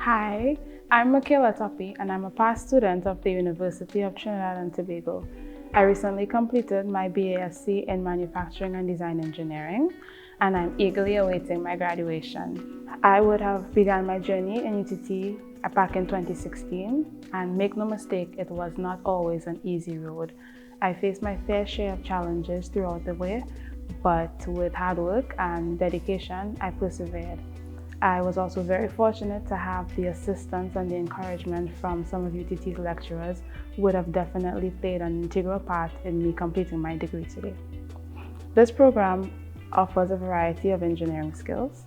Hi, I'm Mackayla Toppie and I'm a past student of the University of Trinidad and Tobago. I recently completed my BASc in Manufacturing and Design Engineering and I'm eagerly awaiting my graduation. I would have begun my journey in UTT back in 2016 and make no mistake, it was not always an easy road. I faced my fair share of challenges throughout the way, but with hard work and dedication, I persevered. I was also very fortunate to have the assistance and the encouragement from some of UTT's lecturers who would have definitely played an integral part in me completing my degree today. This program offers a variety of engineering skills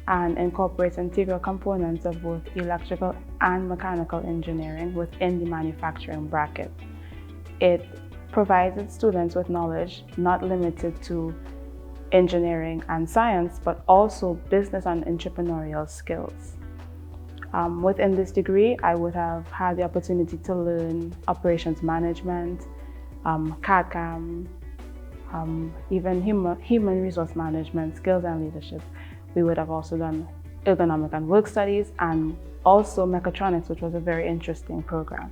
and incorporates integral components of both electrical and mechanical engineering within the manufacturing bracket. It provides its students with knowledge not limited to engineering and science, but also business and entrepreneurial skills. Within this degree, I would have had the opportunity to learn operations management, CAD/CAM, even human resource management skills and leadership. We would have also done ergonomic and work studies and also Mechatronics, which was a very interesting program.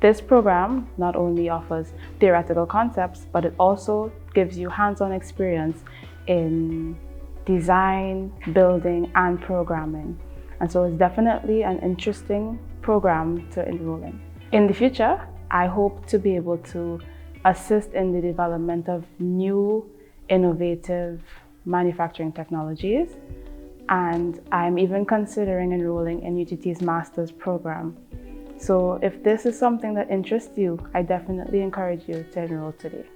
This program not only offers theoretical concepts, but it also gives you hands-on experience in design, building, and programming. And so it's definitely an interesting program to enroll in. In the future, I hope to be able to assist in the development of new, innovative manufacturing technologies. And I'm even considering enrolling in UTT's master's program. So if this is something that interests you, I definitely encourage you to enroll today.